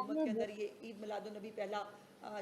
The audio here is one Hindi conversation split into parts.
हुकूमत के अंदर ये ईद मिलादुन्नबी पहला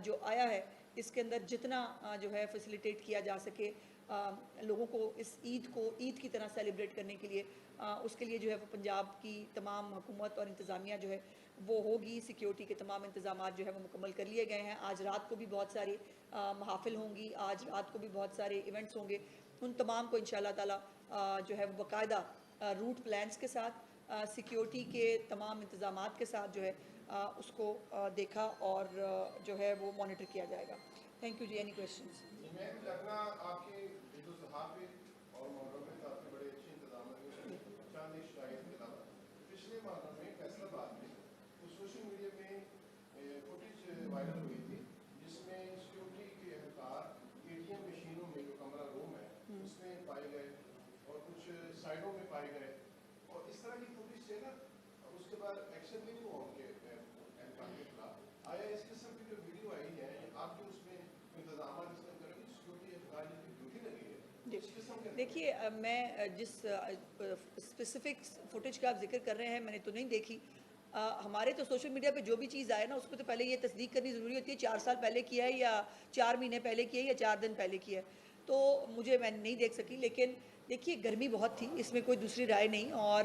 जो आया है, इसके अंदर जितना जो है फैसिलिटेट किया जा सके लोगों को इस ईद को ईद की तरह सेलिब्रेट करने के लिए, उसके लिए जो है वो पंजाब की तमाम हुकूमत और इंतज़ामिया जो है वो होगी। सिक्योरिटी के तमाम इंतजाम जो है वो मुकम्मल कर लिए गए हैं। आज रात को भी बहुत सारी महाफिल होंगी, आज रात को भी बहुत सारे इवेंट्स होंगे। उन तमाम को इंशाअल्लाह ताला जो है वो बाकायदा रूट प्लान्स के साथ, सिक्योरिटी के तमाम इंतजामात के साथ जो है उसको देखा और जो है वो मॉनिटर किया जाएगा। थैंक यू जी। Any questions? पिछले माह में फैसलाबाद में सोशल मीडिया में फुटेज वायरल हुई थी जिसमें सिक्योरिटी के एहलकार एटीएम मशीनों में जो कमरा रूम है उसमें पाए गए और कुछ साइडों में पाए गए और इस तरह की फुटेज से ना उसके बाद एक्शन नहीं हुआ उनके एहलकार के खिलाफ। आया इस किस्म की जो वीडियो आई है आपके उसमें इंतजाम करेंगे सिक्योरिटी एहलकार की ड्यूटी लगी है? देखिए, मैं जिस स्पेसिफिक फुटेज का आप जिक्र कर रहे हैं मैंने तो नहीं देखी। हमारे तो सोशल मीडिया पे जो भी चीज़ आए ना उसको तो पहले ये तस्दीक करनी ज़रूरी होती है 4 साल पहले किया है या 4 महीने पहले किया है या 4 दिन पहले किया है, तो मुझे मैं नहीं देख सकी। लेकिन देखिए, गर्मी बहुत थी, इसमें कोई दूसरी राय नहीं, और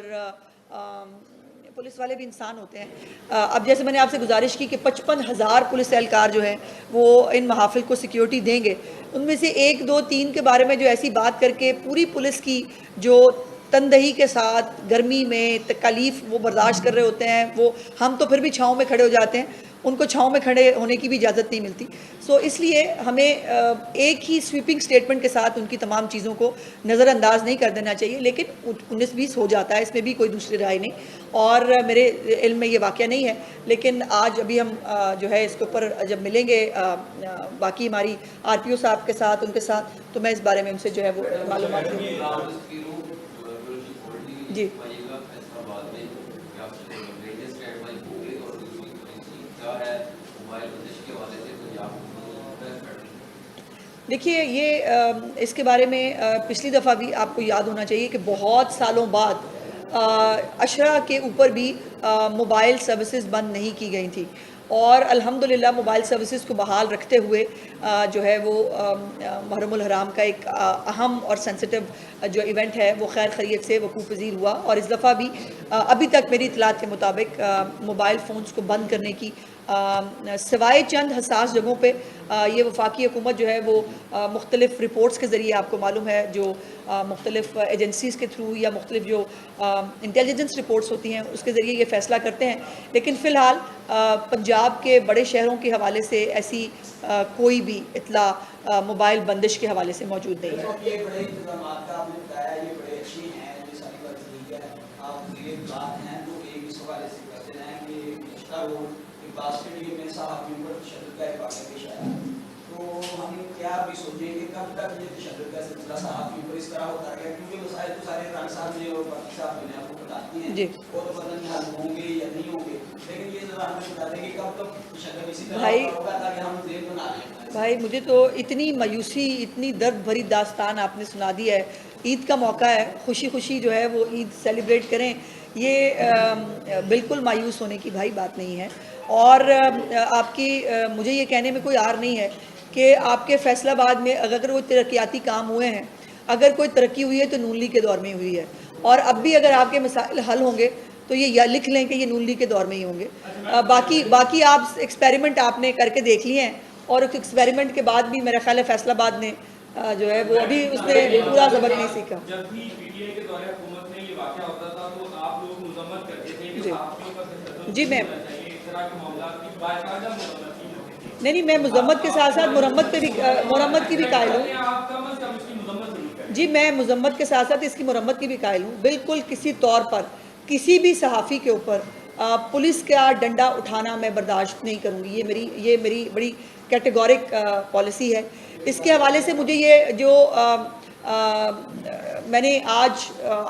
पुलिस वाले भी इंसान होते हैं। अब जैसे मैंने आपसे गुजारिश की कि 55,000 पुलिस एहलकार जो हैं वो इन महाफिल को सिक्योरिटी देंगे, उनमें से 1, 2, 3 के बारे में जो ऐसी बात करके पूरी पुलिस की जो तनदही के साथ गर्मी में तकलीफ़ वो बर्दाश्त कर रहे होते हैं, वो हम तो फिर भी छाँव में खड़े हो जाते हैं, उनको छाँव में खड़े होने की भी इजाज़त नहीं मिलती। सो इसलिए हमें एक ही स्वीपिंग स्टेटमेंट के साथ उनकी तमाम चीज़ों को नज़रअंदाज नहीं कर देना चाहिए। लेकिन 19-20 हो जाता है, इसमें भी कोई दूसरी राय नहीं, और मेरे इल्म में ये वाक़या नहीं है। लेकिन आज अभी हम जो है इसके ऊपर जब मिलेंगे बाकी हमारी RPO साहब के साथ, उनके साथ, तो मैं इस बारे में उनसे जो है वो मालूमात जी। देखिए, ये इसके बारे में पिछली दफ़ा भी आपको याद होना चाहिए कि बहुत सालों बाद अशरा के ऊपर भी मोबाइल सर्विसेज बंद नहीं की गई थी, और अल्हम्दुलिल्लाह मोबाइल सर्विसेज को बहाल रखते हुए जो है वो मुहर्रमुल हराम का एक अहम और सेंसिटिव जो इवेंट है वो खैर खैरियत से वकूफ़ पज़ीर हुआ। और इस दफ़ा भी अभी तक मेरी इत्तलात के मुताबिक मोबाइल फ़ोन्स को बंद करने की सिवाय चंद हसास जगहों पे ये वफाकी हुकूमत जो है वो मुख्तलिफ़ रिपोर्ट्स के ज़रिए, आपको मालूम है, जो मुख्तलिफ़ एजेंसीज़ के थ्रू या मुख्तलिफ़ जो इंटेलिजेंस रिपोर्ट्स होती हैं उसके ज़रिए ये फ़ैसला करते हैं। लेकिन फ़िलहाल पंजाब के बड़े शहरों के हवाले से ऐसी कोई भी इत्तला मोबाइल बंदिश के हवाले से मौजूद नहीं है। बास्केट में सहाफ़ियों पर तशद्दुद का एक वाक़या पेश आया, तो हम क्या भी सोचेंगे कब तक ये तशद्दुद का सिलसिला सहाफ़ियों पर इस तरह होता रहेगा? क्योंकि मसाइल तो सारे राना साहब ने और बाकी साहब ने आपको बताती हैं, वो तो पता नहीं हल होंगे या नहीं होंगे, लेकिन ये ज़रा हमें बता दें कि कब तक तशद्दुद इसी तरह होगा ताकि हम ज़हन बना लें। भाई, मुझे तो इतनी मायूसी, इतनी दर्द भरी दास्तान आपने सुना दी है। ईद का मौका है, खुशी खुशी जो है वो ईद सेलिब्रेट करें, ये बिल्कुल मायूस होने की भाई बात नहीं है। और आपकी मुझे ये कहने में कोई आर नहीं है कि आपके फैसलाबाद में अगर वो तरक्याती काम हुए हैं, अगर कोई तरक्की हुई है तो नून लीग के दौर में ही हुई है, और अब भी अगर आपके मसाइल हल होंगे तो ये या लिख लें कि ये नून लीग के दौर में ही होंगे। बाकी आप एक्सपेरिमेंट आपने करके देख लिए हैं, और उस एक्सपेरिमेंट के बाद भी मेरा ख्याल है फैसलाबाद ने जो है वो अभी उसने पूरा सबक नहीं सीखा। जब भी पीटीआई के दौरे हुकूमत में ये वाक़या होता था तो आप लोग मज़म्मत करते थे कि सहाफ़ियों पर तशद्दुद जी मैं इस तरह के मामलात की बाकायदा मज़म्मत की जाती है। नहीं, मैं मज़म्मत के साथ साथ मुरम्मत की भी कायल हूँ। आप कम से कम इसकी मज़म्मत ज़रूर करें। जी, मैं मज़म्मत के साथ साथ इसकी मुरम्मत की भी कायल हूँ। बिल्कुल किसी तौर पर किसी भी सहाफ़ी के ऊपर पुलिस का डंडा उठाना मैं बर्दाश्त नहीं करूँगी। ये मेरी बड़ी कैटेगोरिक पॉलिसी है। इसके हवाले से मुझे ये जो मैंने आज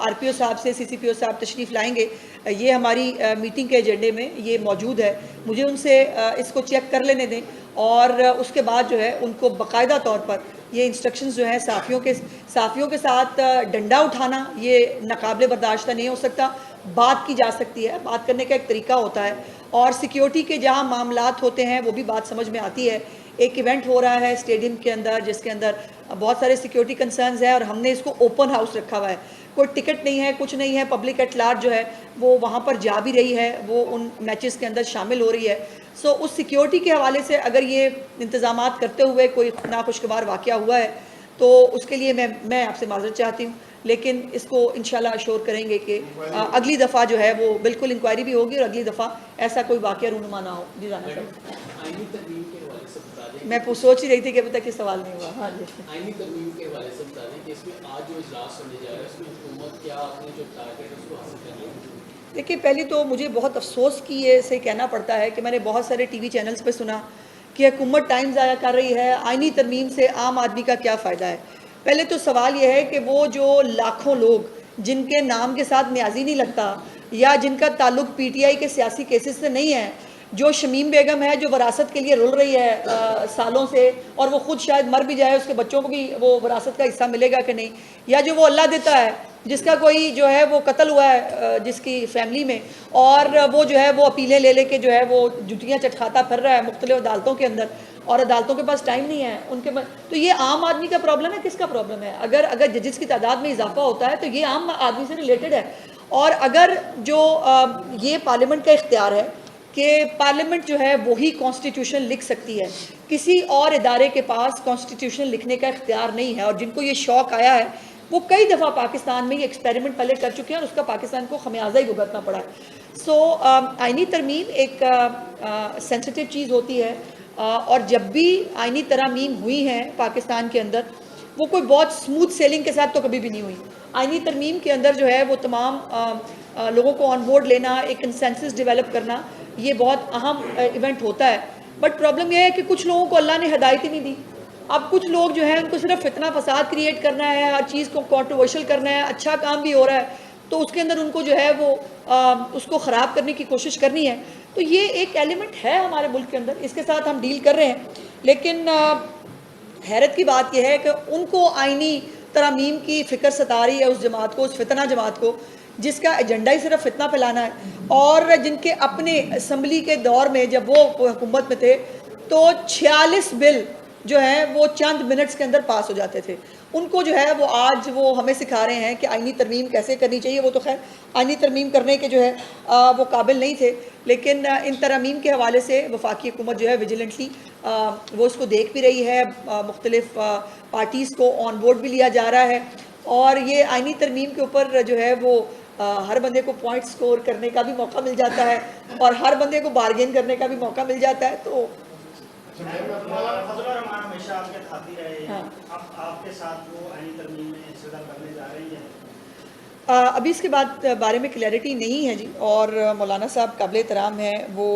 RPO साहब से CCPO साहब तशरीफ़ लाएंगे, ये हमारी मीटिंग के एजेंडे में ये मौजूद है। मुझे उनसे इसको चेक कर लेने दें, और उसके बाद जो है उनको बाकायदा तौर पर ये इंस्ट्रक्शंस जो है सहाफ़ियों के साथ डंडा उठाना ये नाकाबिले बर्दाश्त नहीं हो सकता। बात की जा सकती है, बात करने का एक तरीका होता है, और सिक्योरिटी के जहाँ मामलात होते हैं वो भी बात समझ में आती है। एक इवेंट हो रहा है स्टेडियम के अंदर जिसके अंदर बहुत सारे सिक्योरिटी कंसर्न्स हैं और हमने इसको ओपन हाउस रखा हुआ है, कोई टिकट नहीं है, कुछ नहीं है, पब्लिक एट लार्ज जो है वो वहाँ पर जा भी रही है, वो उन मैचेस के अंदर शामिल हो रही है। सो उस सिक्योरिटी के हवाले से अगर ये इंतज़ामात करते हुए कोई नाखुशगवार वाक़या हुआ है तो उसके लिए मैं आपसे माज़रत चाहती हूँ, लेकिन इसको इंशाल्लाह अश्योर करेंगे कि अगली दफ़ा जो है वो बिल्कुल इंक्वायरी भी होगी और अगली दफ़ा ऐसा कोई वाक़या रूनुमा ना हो। जी जाना मैं सोच ही रही थी कि अभी तक ये सवाल नहीं हुआ। हाँ जी, आईनी तरमीम के हवाले से बता दें कि इसमें आज जो इजलास होने जा रहा है उसमें हुकूमत क्या अपने जो टारगेट है उसको हासिल कर लेगी? देखिए, पहले तो मुझे बहुत अफसोस की ये से कहना पड़ता है कि मैंने बहुत सारे टीवी चैनल्स पे सुना कि हुकूमत टाइम ज़ाया कर रही है, आईनी तरमीम से आम आदमी का क्या फ़ायदा है। पहले तो सवाल ये है कि वो जो लाखों लोग जिनके नाम के साथ न्याजी नहीं लगता या जिनका ताल्लुक PTI के सियासी केसेस से नहीं है, जो शमीम बेगम है जो वरासत के लिए रुल रही है सालों से, और वो खुद शायद मर भी जाए, उसके बच्चों को भी वो वरासत का हिस्सा मिलेगा कि नहीं, या जो वो अल्लाह देता है जिसका कोई जो है वो कत्ल हुआ है जिसकी फैमिली में, और वो जो है वो अपीलें ले लेके जो है वो जुटियाँ चटखाता फिर रहा है मुख्तलिफ अदालतों के अंदर, और अदालतों के पास टाइम नहीं है उनके पास। तो ये आम आदमी का प्रॉब्लम है, किसका प्रॉब्लम है? अगर जजेस की तादाद में इजाफा होता है तो ये आम आदमी से रिलेटेड है। और अगर जो ये पार्लियामेंट का इख्तियार है कि पार्लियामेंट जो है वही कॉन्स्टिट्यूशन लिख सकती है, किसी और इदारे के पास कॉन्स्टिट्यूशन लिखने का इख्तियार नहीं है, और जिनको ये शौक़ आया है वो कई दफ़ा पाकिस्तान में ये एक्सपेरिमेंट पहले कर चुके हैं और उसका पाकिस्तान को खमियाजा ही भुगतना पड़ा है। सो आइनी तरमीम एक सेंसिटिव चीज़ होती है, और जब भी आइनी तरमीम हुई हैं पाकिस्तान के अंदर वो कोई बहुत स्मूथ सेलिंग के साथ तो कभी भी नहीं हुई। आइनी तरमीम के अंदर जो है वो तमाम लोगों को ऑन बोर्ड लेना, एक कंसेंसस डेवलप करना, ये बहुत अहम इवेंट होता है। बट प्रॉब्लम यह है कि कुछ लोगों को अल्लाह ने हिदायत ही नहीं दी। अब कुछ लोग जो हैं उनको सिर्फ फितना फसाद क्रिएट करना है, हर चीज़ को कंट्रोवर्शियल करना है, अच्छा काम भी हो रहा है तो उसके अंदर उनको जो है वो उसको ख़राब करने की कोशिश करनी है। तो ये एक एलिमेंट है हमारे मुल्क के अंदर, इसके साथ हम डील कर रहे हैं। लेकिन हैरत की बात यह है कि उनको आइनी तरमीम की फ़िक्र सता रही है उस जमात को, उस फितना जमात को जिसका एजेंडा ही सिर्फ फितना फैलाना है, और जिनके अपने असम्बली के दौर में जब वो हुकूमत में थे तो 46 बिल जो है वो चंद मिनट्स के अंदर पास हो जाते थे। उनको जो है वो आज वो हमें सिखा रहे हैं कि आइनी तरमीम कैसे करनी चाहिए। वो तो खैर आइनी तरमीम करने के जो है वो काबिल नहीं थे, लेकिन इन तरमीम के हवाले से वफाकी हुकूमत जो है विजिलेंटली वो इसको देख भी रही है, मुख्तलिफ पार्टीज़ को ऑन बोर्ड भी लिया जा रहा है, और ये आइनी तरमीम के ऊपर जो है वो हर बंदे को पॉइंट स्कोर करने का भी मौका मिल जाता है और हर बंदे को बार्गेन करने का भी मौका मिल जाता है। तो हमेशा आपके खाती रहे हैं, अब आपके साथ वो आईनी तरमीम में हिस्सेदार बनने जा रही है। अभी इसके बाद बारे में क्लैरिटी नहीं है जी, और मौलाना साहब काबिल एहतराम हैं, वो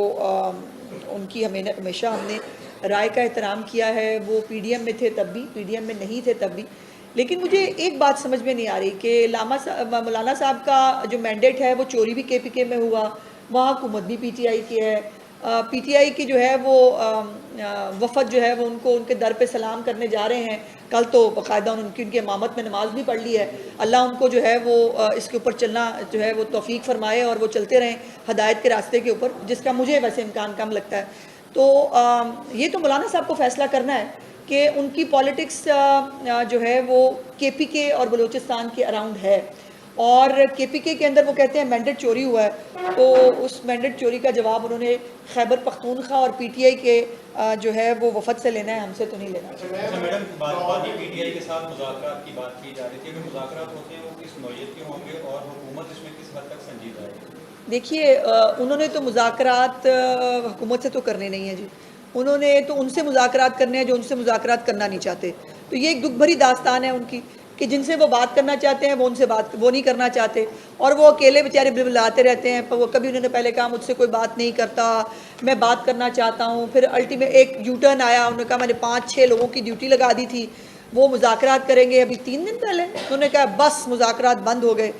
उनकी हमेशा हमने राय का एहतराम किया है। वो PDM में थे तब भी, PDM में नहीं थे तब भी। लेकिन मुझे एक बात समझ में नहीं आ रही कि मौलाना साहब का जो मैंडेट है वो चोरी भी KPK में हुआ, वहाँ हुकूमत भी PTI की है। PTI की जो है वो वफद जो है वो उनको उनके दर पे सलाम करने जा रहे हैं। कल तो बाकायदा उनकी इमामत में नमाज भी पढ़ ली है। अल्लाह उनको जो है वो इसके ऊपर चलना जो है वो तौफीक फरमाए और वो चलते रहें हदायत के रास्ते के ऊपर, जिसका मुझे वैसे इम्कान कम लगता है। तो ये तो मौलाना साहब को फैसला करना है कि उनकी पॉलिटिक्स जो है वो KPK और बलूचिस्तान के अराउंड है, और KPK के अंदर वो कहते हैं मैंडेट चोरी हुआ है, तो उस मैंडेट चोरी का जवाब उन्होंने खैबर पख्तूनख्वा और PTI के जो है वो वफद से लेना है, हमसे तो नहीं लेना। अच्छा मैडम, बात PTI के साथ मुज़ाकरात की बात की जा रही थी, अगर मुज़ाकरात होते हैं वो किस नौइयत के होंगे और हुकूमत इसमें किस हद तक संजीदा है? देखिए, उन्होंने तो मुज़ाकरात हुकूमत से तो करने नहीं है जी, उन्होंने तो उनसे मुज़ाकरात करने हैं जो उनसे मुज़ाकरात करना नहीं चाहते। तो ये एक दुख भरी दास्तान है उनकी कि जिनसे वो बात करना चाहते हैं वो उनसे बात वो नहीं करना चाहते, और वो अकेले बेचारे बिलबिलाते रहते हैं। पर वो कभी उन्होंने पहले कहा मुझसे कोई बात नहीं करता, मैं बात करना चाहता हूँ। फिर अल्टीमेट एक U-टर्न आया, उन्होंने कहा मैंने 5-6 लोगों की ड्यूटी लगा दी थी, वो मुज़ाकरात करेंगे। अभी 3 दिन पहले उन्होंने कहा बस मुज़ाकरात बंद हो गए।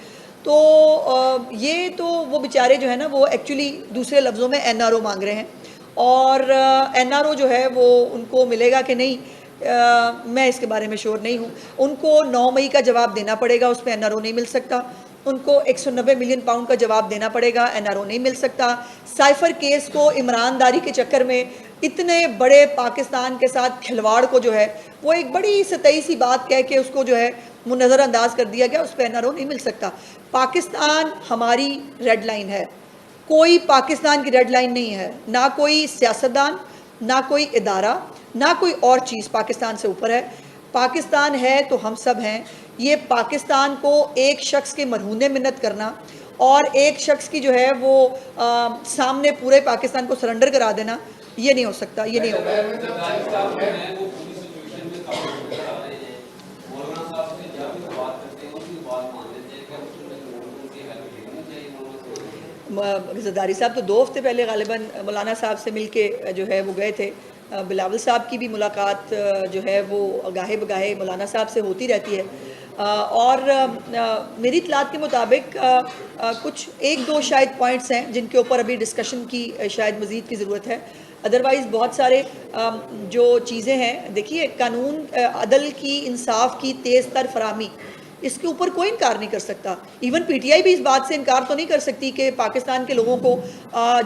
तो ये तो वो बेचारे जो है ना वो एक्चुअली दूसरे लफ्ज़ों में NRO मांग रहे हैं, और NRO जो है वो उनको मिलेगा कि नहीं मैं इसके बारे में श्योर नहीं हूँ। उनको 9 मई का जवाब देना पड़ेगा, उस पर NRO नहीं मिल सकता। उनको 190 मिलियन पाउंड का जवाब देना पड़ेगा, NRO नहीं मिल सकता। साइफर केस को ईमानदारी के चक्कर में इतने बड़े पाकिस्तान के साथ खिलवाड़ को जो है वो एक बड़ी सतही सी बात कह के उसको जो है वो नज़रअंदाज कर दिया गया, उस पर NRO नहीं मिल सकता। पाकिस्तान हमारी रेड लाइन है, कोई पाकिस्तान की रेड लाइन नहीं है, ना कोई सियासतदान, ना कोई इदारा, ना कोई और चीज़ पाकिस्तान से ऊपर है। पाकिस्तान है तो हम सब हैं। ये पाकिस्तान को एक शख्स के मरहूने मिन्नत करना और एक शख्स की जो है वो सामने पूरे पाकिस्तान को सरेंडर करा देना, ये नहीं हो सकता, ये नहीं होगा। ज़रदारी साहब तो 2 हफ्ते पहले गालिबन मौलाना साहब से मिलके जो है वो गए थे। बिलावल साहब की भी मुलाकात जो है वो गाहे बगाहे मौलाना साहब से होती रहती है। और मेरी इत्तलात के मुताबिक कुछ 1-2 शायद पॉइंट्स हैं जिनके ऊपर अभी डिस्कशन की शायद मज़ीद की ज़रूरत है। अदरवाइज़ बहुत सारे जो चीज़ें हैं, देखिए कानून अदल की, इंसाफ की तेज़ तर फराहमी, इसके ऊपर कोई इनकार नहीं कर सकता। इवन PTI भी इस बात से इनकार तो नहीं कर सकती कि पाकिस्तान के लोगों को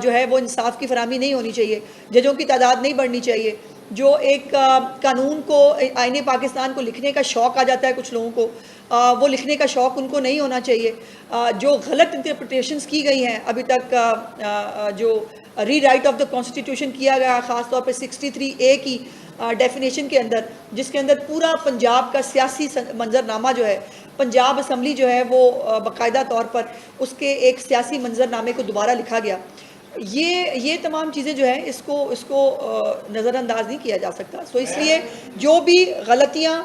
जो है वो इंसाफ की फराहमी नहीं होनी चाहिए, जजों की तादाद नहीं बढ़नी चाहिए। जो एक कानून को, आईने पाकिस्तान को लिखने का शौक़ आ जाता है कुछ लोगों को, वो लिखने का शौक़ उनको नहीं होना चाहिए। जो गलत इंटरप्रिटेशंस की गई हैं अभी तक, जो रीराइट ऑफ द कॉन्स्टिट्यूशन किया गया ख़ास तौर पे 63A की डेफिनेशन के अंदर, जिसके अंदर पूरा पंजाब का सियासी मंजरनामा जो है, पंजाब असम्बली जो है वो बाकायदा तौर पर उसके एक सियासी मंजरनामे को दोबारा लिखा गया। ये तमाम चीज़ें जो हैं इसको नज़रअंदाज नहीं किया जा सकता। सो इसलिए जो भी गलतियाँ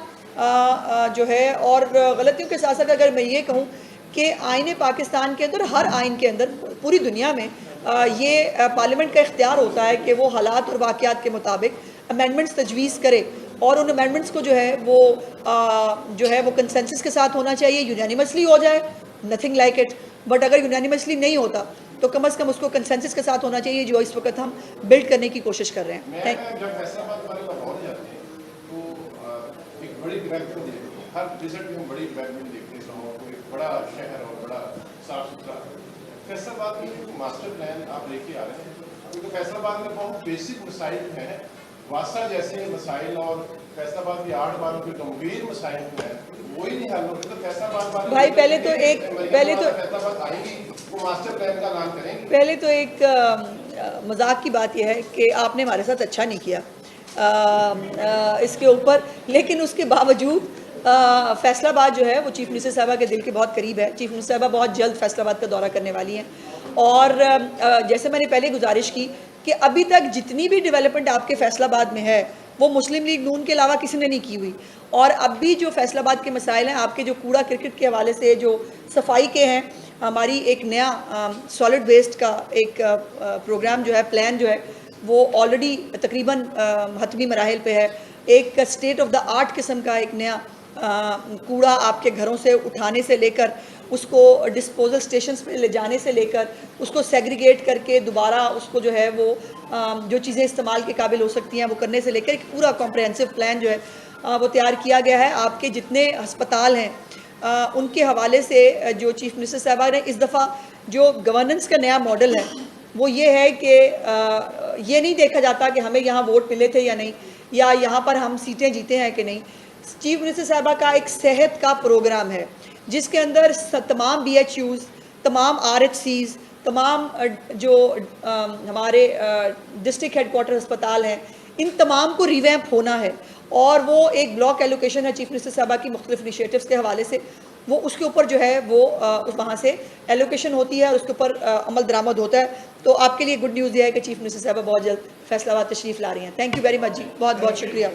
जो है, और गलतियों के साथ साथ अगर मैं ये कहूँ कि आईने पाकिस्तान के अंदर, हर आइन के अंदर पूरी दुनिया में ये पार्लियामेंट का इख्तियार होता है कि वो हालात और वाक़यात के मुताबिक अमेंडमेंट्स तजवीज़ करे, और उन अमेंडमेंट्स को जो है वो कंसेंसस के साथ होना चाहिए, यूनानिमसली हो जाए, नथिंग लाइक इट। बट अगर यूनानिमसली नहीं होता तो कम से कम उसको कंसेंसस के साथ होना चाहिए, जो इस वक्त हम बिल्ड करने की कोशिश कर रहे हैं। Thank you. जब फैसलाबाद वाले लाहौर जाते हैं तो एक बड़ी डेवलपमेंट देखते हैं, हर विजिट में हम बड़ी डेवलपमेंट देखते हैं, लाहौर को एक बड़ा शहर और बड़ा साफ सुथरा। फैसलाबाद में जो मास्टर प्लान आप लेके आ रहे हैं, क्योंकि फैसलाबाद में बहुत बेसिक मसाइल हैं, वासा जैसे मसाइल, और फैसलाबाद की 8 बार के गंभीर मसाइल हैं, वही नहीं हल हो रहे। तो फैसलाबाद वाले भाई पहले तो फैसलाबाद आएंगी, वो मास्टर प्लान का नाम करेंगे। पहले तो एक मजाक की बात यह है कि आपने हमारे साथ अच्छा नहीं किया इसके ऊपर, लेकिन उसके बावजूद फैसलाबाद जो है वो चीफ मिनिस्टर साहबा के दिल के बहुत करीब है। चीफ मिनिस्टर साहबा बहुत जल्द फैसलाबाद का दौरा करने वाली हैं, और जैसे मैंने पहले गुजारिश की कि अभी तक जितनी भी डेवलपमेंट आपके फैसलाबाद में है वो मुस्लिम लीग नून के अलावा किसी ने नहीं की हुई। और अब भी जो फैसलाबाद के मसाइल हैं, आपके जो कूड़ा क्रिकेट के हवाले से, जो सफाई के हैं, हमारी एक नया सॉलिड वेस्ट का एक प्रोग्राम जो है, प्लान जो है, वो ऑलरेडी तकरीबन हतमी मराहिल पे है। एक स्टेट ऑफ द आर्ट किस्म का एक नया कूड़ा आपके घरों से उठाने से लेकर उसको डिस्पोजल स्टेशंस पे ले जाने से लेकर उसको सेग्रीगेट करके दोबारा उसको जो है वो जो चीज़ें इस्तेमाल के काबिल हो सकती हैं वो करने से लेकर एक पूरा कॉम्प्रहेंसिव प्लान जो है वो तैयार किया गया है। आपके जितने अस्पताल हैं उनके हवाले से जो चीफ मिनिस्टर साहबा ने इस दफ़ा जो गवर्नेंस का नया मॉडल है वो ये है कि ये नहीं देखा जाता कि हमें यहाँ वोट मिले थे या नहीं, या यहाँ पर हम सीटें जीते हैं कि नहीं। चीफ मिनिस्टर साहबा का एक सेहत का प्रोग्राम है जिसके अंदर तमाम BHUs, तमाम RHCs, तमाम जो हमारे डिस्ट्रिक्ट हेडक्वार्टर अस्पताल हैं, इन तमाम को रिवैम्प होना है। और वो एक ब्लॉक एलोकेशन है चीफ मिनिस्टर साहबा की मुख्तलिफ इनिशिएटिव्स के हवाले से, वो उसके ऊपर जो है वो वहाँ से एलोकेशन होती है और उसके ऊपर अमल दरामद होता है। तो आपके लिए गुड न्यूज़ ये है कि चीफ मिनिस्टर साहबा बहुत जल्द फैसलाबाद तशरीफ़ ला रही हैं। थैंक यू वेरी मच जी, बहुत बहुत शुक्रिया।